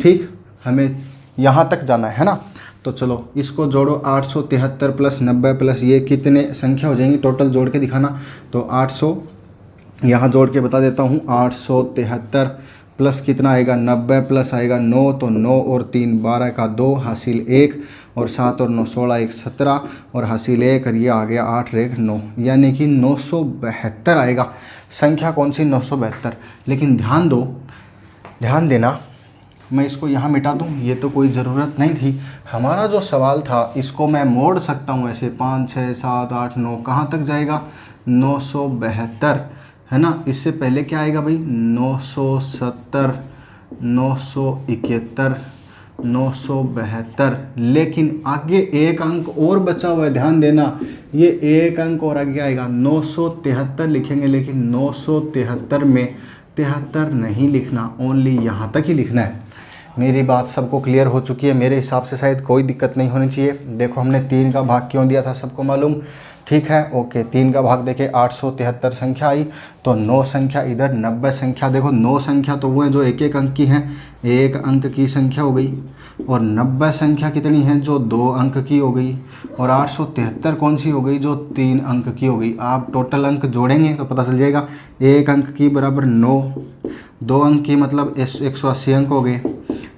ठीक, हमें यहाँ तक जाना है ना। तो चलो इसको जोड़ो, 873 प्लस 90 प्लस ये कितने संख्या हो जाएंगी, टोटल जोड़ के दिखाना। तो 800 यहाँ जोड़ के बता देता हूँ, 873 प्लस कितना आएगा, 90 प्लस आएगा 9, तो 9 और 3 12 का 2 हासिल 1, और 7 और 9 16 1 17 और हासिल 1, और ये आ गया 8 रेख 9, यानी कि 972 आएगा। संख्या कौन सी, 972। लेकिन ध्यान देना, मैं इसको यहाँ मिटा दूँ, ये तो कोई ज़रूरत नहीं थी। हमारा जो सवाल था इसको मैं मोड़ सकता हूँ ऐसे, 5 6 7 8 9, कहाँ तक जाएगा, 972 है ना। इससे पहले क्या आएगा भाई, 970 971 972। लेकिन आगे एक अंक और बचा हुआ है, ध्यान देना, ये एक अंक और आगे आएगा, 973 लिखेंगे। लेकिन 973 में 73 नहीं लिखना, ओनली यहाँ तक ही लिखना है। मेरी बात सबको क्लियर हो चुकी है। मेरे हिसाब से शायद कोई दिक्कत नहीं होनी चाहिए। देखो हमने 3 का भाग क्यों दिया था, सबको मालूम, ठीक है, ओके। 3 का भाग देखे 873 संख्या आई, तो 9 संख्या इधर, 90 संख्या। देखो 9 संख्या तो वो है जो एक एक अंक की हैं, एक अंक की संख्या हो गई, और 90 संख्या कितनी है, जो 2 अंक की हो गई, और 873 कौन सी हो गई, जो 3 अंक की हो गई। आप टोटल अंक जोड़ेंगे तो पता चल जाएगा, एक अंक की बराबर 9, 2 अंक की मतलब 180 अंक हो गए,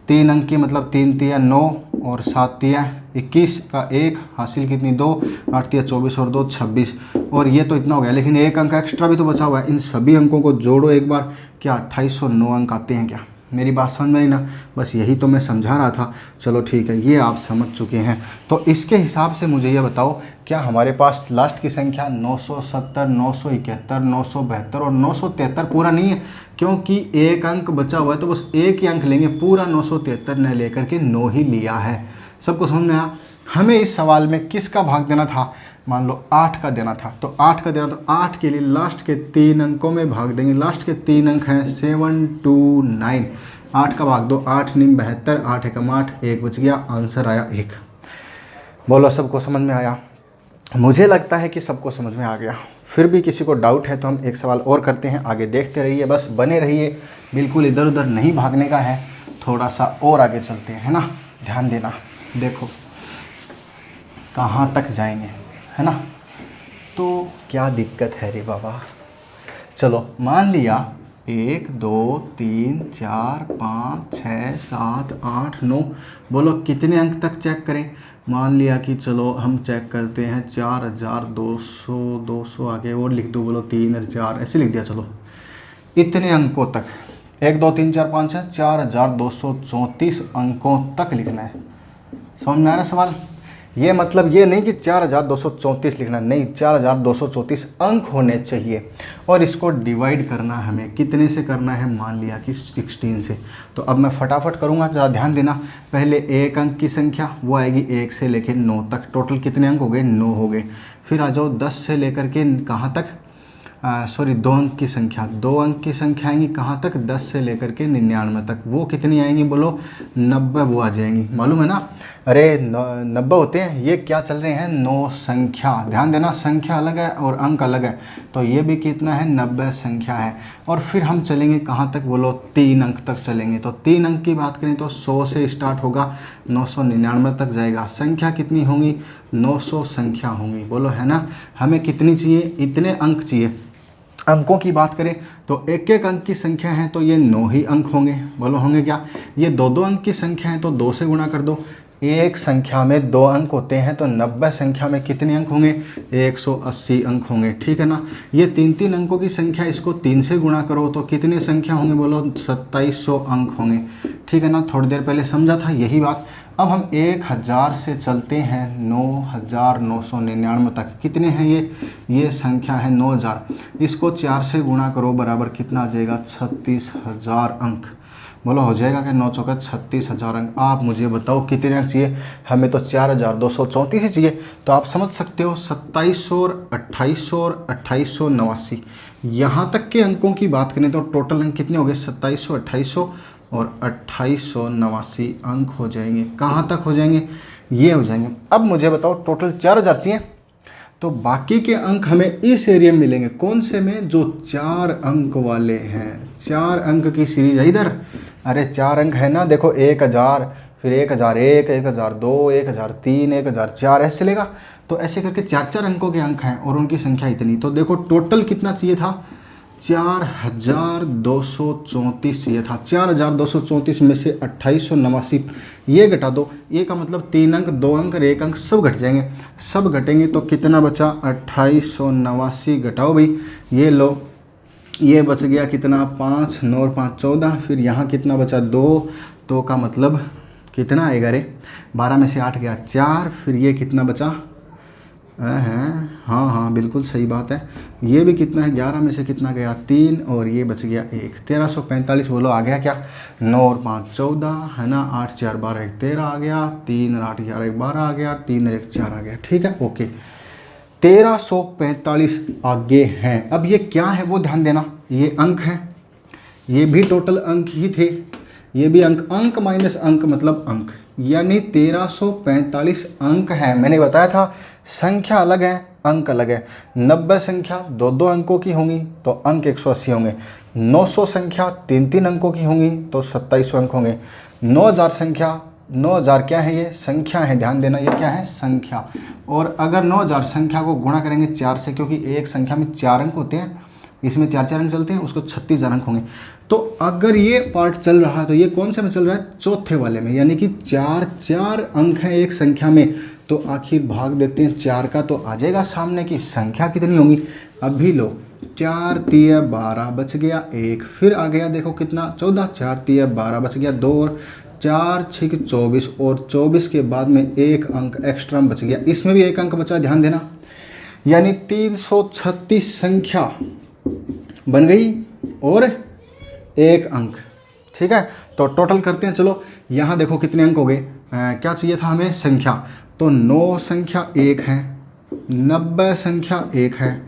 3 अंक की मतलब 3 तिया 9 और 7 तिया 21 का 1 हासिल कितनी 2, 8 तिया 24 और 2 26, और ये तो इतना हो गया। लेकिन एक अंक एक्स्ट्रा भी तो बचा हुआ है। इन सभी अंकों को जोड़ो एक बार, क्या 2809 अंक आते हैं क्या? मेरी बात समझ में आई ना? बस यही तो मैं समझा रहा था। चलो ठीक है, ये आप समझ चुके हैं। तो इसके हिसाब से मुझे ये बताओ, क्या हमारे पास लास्ट की संख्या 970 971 972 और 973 पूरा नहीं है? क्योंकि एक अंक बचा हुआ है, तो बस एक ही अंक लेंगे, पूरा 973 न लेकर के 9 ही लिया है। सबको समझ में आया? हमें इस सवाल में किसका भाग देना था? मान लो 8 का देना था, तो 8 का देना, तो 8 के लिए लास्ट के 3 अंकों में भाग देंगे। लास्ट के 3 अंक हैं 729। 8 का भाग दो, 8 9 72, 8 एकम 8, 1 बच गया, आंसर आया 1। बोलो सबको समझ में आया? मुझे लगता है कि सबको समझ में आ गया। फिर भी किसी को डाउट है तो हम एक सवाल और करते हैं, आगे देखते रहिए, बस बने रहिए, बिल्कुल इधर उधर नहीं भागने का है। थोड़ा सा और आगे चलते हैं, है ना? ध्यान देना, देखो कहाँ तक जाएंगे, है ना? तो क्या दिक्कत है रे बाबा? चलो मान लिया 1 2 3 4 5 6 7 8 9, बोलो कितने अंक तक चेक करें? मान लिया कि चलो हम चेक करते हैं 4200, 200 आगे और लिख दो, बोलो 3 और 4 ऐसे लिख दिया। चलो इतने अंकों तक, 1 2 3 4 5 6, 4234 अंकों तक लिखना है। समझ में आ रहा सवाल? ये मतलब ये नहीं कि 4234 लिखना, नहीं, 4234 अंक होने चाहिए। और इसको डिवाइड करना हमें कितने से करना है? मान लिया कि 16 से। तो अब मैं फटाफट करूँगा, ज़रा ध्यान देना। पहले एक अंक की संख्या वो आएगी 1 से लेकर 9 तक, टोटल कितने अंक हो गए? 9 हो गए। फिर आ जाओ 10 से लेकर के कहाँ तक? 2 अंक की संख्या, 2 अंक की संख्या आएंगी कहाँ तक? 10 से लेकर के 99 तक। वो कितनी आएंगी? बोलो 90, वो आ जाएंगी। मालूम है ना? अरे 90 होते हैं। ये क्या चल रहे हैं? 9 संख्या। ध्यान देना, संख्या अलग है और अंक अलग है। तो ये भी कितना है? 90 संख्या है। और फिर हम चलेंगे कहाँ तक? बोलो 3 अंक तक चलेंगे। तो 3 अंक की बात करें तो 100 से स्टार्ट होगा, 999 तक जाएगा। संख्या कितनी होंगी? 900 संख्या होंगी। बोलो, है ना? हमें कितनी चाहिए? इतने अंक चाहिए। अंकों की बात करें तो एक एक अंक की संख्या है तो ये 9 ही अंक होंगे। बोलो होंगे क्या? ये 2 2 अंक की संख्या है तो 2 से गुणा कर दो। एक संख्या में 2 अंक होते हैं तो 90 संख्या में कितने अंक होंगे? 180 अंक होंगे, ठीक है ना। ये 3 अंकों की संख्या, इसको 3 से गुणा करो तो कितने संख्या होंगे? बोलो 2700 अंक होंगे, ठीक है ना। थोड़ी देर पहले समझा था यही बात। अब हम 1000 से चलते हैं 9999 तक। कितने हैं ये संख्या है 9000। इसको 4 से गुणा करो बराबर कितना आ जाएगा? 36000 अंक। बोलो हो जाएगा कि 9 चौका 36000 अंक। आप मुझे बताओ कितने अंक चाहिए? हमें तो 4234 ही चाहिए। तो आप समझ सकते हो 2700 और 2800 और 2889, यहाँ तक के अंकों की बात करें तो टोटल अंक कितने हो गए? 2700, 2800 और 2889 अंक हो जाएंगे। कहाँ तक हो जाएंगे? ये हो जाएंगे। अब मुझे बताओ टोटल 4000 चाहिए, तो बाकी के अंक हमें इस एरिया में मिलेंगे। कौन से में? जो 4 अंक वाले हैं। 4 अंक की सीरीज है इधर। अरे 4 अंक है ना, देखो 1000, फिर 1001, 1002, 1003, 1004, ऐसे चलेगा। तो ऐसे करके 4 अंकों के अंक हैं और उनकी संख्या इतनी। तो देखो टोटल कितना चाहिए था? 4234 चाहिए था। 4234 में से 2889 ये घटा दो। ये का मतलब 3 अंक, 2 अंक और 1 अंक सब घट जाएंगे। सब घटेंगे तो कितना बचा? 2889 घटाओ भाई, ये लो, ये बच गया कितना? 5, 9 और 5 14। फिर यहाँ कितना बचा? 2। तो का मतलब कितना आएगा रे? 12 में से 8 गया 4। फिर ये कितना बचा? हाँ बिल्कुल सही बात है। ये भी कितना है? 11 में से कितना गया? 3 और ये बच गया 1। 1345। बोलो आ गया क्या? 9 और 5 14 है ना, 8 4 12 1 13 आ गया, 3 और 8 11 1 12 आ गया, 3 और 1 4 आ गया, ठीक है ओके। 1345 आगे हैं। अब ये क्या है वो ध्यान देना, ये अंक है, ये भी टोटल अंक ही थे, ये भी अंक माइनस अंक मतलब अंक, यानी 1345 अंक है। मैंने बताया था संख्या अलग है अंक अलग है। 90 संख्या 2 अंकों की होंगी तो अंक 180 होंगे। 900 संख्या 3 अंकों की होंगी तो 2700 अंक होंगे। 9000 संख्या, 9000 क्या है? ये संख्या है, ध्यान देना, ये क्या है? संख्या। और अगर 9000 संख्या को गुणा करेंगे 4 से, क्योंकि एक संख्या में 4 अंक होते हैं, इसमें 4 अंक चलते हैं, उसको 36000 अंक होंगे। तो अगर ये पार्ट चल रहा है तो ये कौन से में चल रहा है? चौथे वाले में, यानी कि 4 अंक हैं एक संख्या में। तो आखिर भाग देते हैं 4 का, तो आ जाएगा सामने की संख्या कितनी होगी? अभी लो, 4 3 12 बच गया 1, फिर आ गया देखो कितना? 14, 4 3 12 बच गया 2 और 4 6 24, और 24 के बाद में 1 अंक एक्स्ट्रा बच गया, इसमें भी 1 अंक बचा, ध्यान देना। यानी 336 संख्या बन गई और 1 अंक, ठीक है। तो टोटल करते हैं, चलो यहाँ देखो कितने अंक हो गए। क्या चाहिए था हमें? संख्या। तो 9 संख्या 1 है, 90 संख्या 1 है,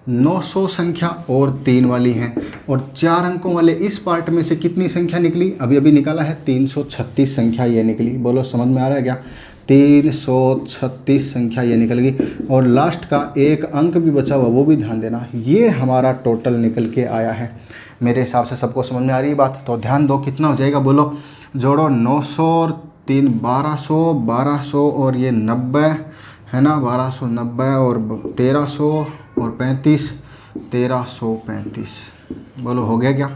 900 संख्या और 3 वाली हैं, और 4 अंकों वाले इस पार्ट में से कितनी संख्या निकली? अभी अभी निकाला है 336 संख्या ये निकली। बोलो समझ में आ रहा है क्या? 336 संख्या ये निकल गई, और लास्ट का 1 अंक भी बचा हुआ, वो भी ध्यान देना। ये हमारा टोटल निकल के आया है। मेरे हिसाब से सबको समझ में आ रही है बात? तो ध्यान दो, कितना हो जाएगा? बोलो जोड़ो, 900 और 3 1200, 1200 और ये 90 है ना, 1290 और 1300 और 35, 1335। बोलो हो गया क्या?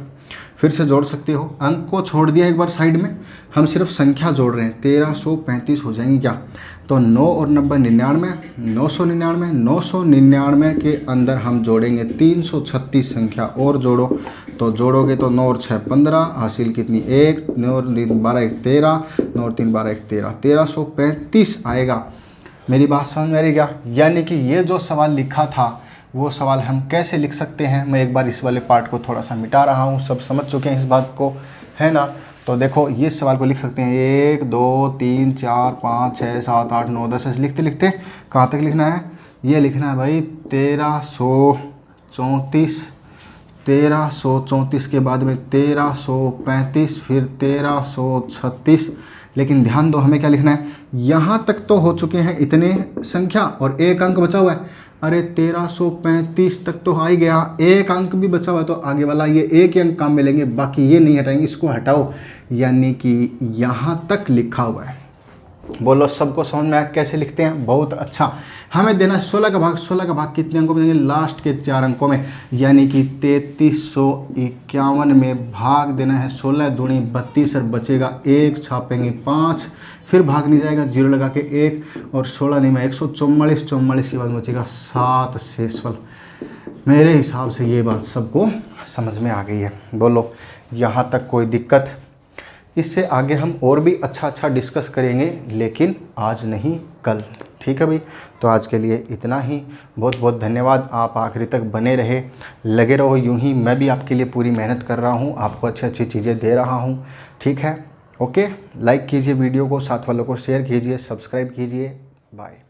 फिर से जोड़ सकते हो, अंक को छोड़ दिया एक बार साइड में, हम सिर्फ संख्या जोड़ रहे हैं। 1335 हो जाएंगी क्या? तो 9 और 90 99, 999, 999 के अंदर हम जोड़ेंगे 336 संख्या और जोड़ो, तो जोड़ोगे तो 9 और 6 15, हासिल कितनी? 1, 9 और 3 12 1 13, 9 और 3 12 1 13, 1335 आएगा। मेरी बात समझ में आ रही क्या? यानी कि ये जो सवाल लिखा था वो सवाल हम कैसे लिख सकते हैं? मैं एक बार इस वाले पार्ट को थोड़ा सा मिटा रहा हूँ, सब समझ चुके हैं इस बात को, है ना। तो देखो ये सवाल को लिख सकते हैं 1 2 3 4 5 6 7 8 9 10 ऐसे लिखते लिखते कहाँ तक लिखना है? ये लिखना है भाई 1334, 1334 के बाद में 1335, फिर 1336। लेकिन ध्यान दो, हमें क्या लिखना है? यहाँ तक तो हो चुके हैं इतने संख्या और 1 अंक बचा हुआ है। अरे 1335 तक तो आ ही गया, 1 अंक भी बचा हुआ है, तो आगे वाला ये 1 ही अंक काम में लेंगे, बाकी ये नहीं हटाएंगे, इसको हटाओ। यानी कि यहाँ तक लिखा हुआ है, बोलो सबको समझ में आया कैसे लिखते हैं? बहुत अच्छा। हमें देना है 16 का भाग। 16 का भाग कितने अंकों में देंगे? लास्ट के 4 अंकों में, यानी कि 3351 में भाग देना है 16 दूनी 32 और बचेगा 1, छापेंगे 5, फिर भाग नहीं जाएगा, 0 लगा के 1 और 16 नहीं में 144, 44 के बाद बचेगा 7 शेषफल। मेरे हिसाब से ये बात सबको समझ में आ गई है। बोलो यहाँ तक कोई दिक्कत? इससे आगे हम और भी अच्छा डिस्कस करेंगे, लेकिन आज नहीं कल। ठीक है भाई, तो आज के लिए इतना ही। बहुत बहुत धन्यवाद, आप आखिरी तक बने रहे, लगे रहो यूं ही। मैं भी आपके लिए पूरी मेहनत कर रहा हूं, आपको अच्छी चीज़ें दे रहा हूं। ठीक है, ओके। लाइक कीजिए वीडियो को, साथ वालों को शेयर कीजिए, सब्सक्राइब कीजिए। बाय।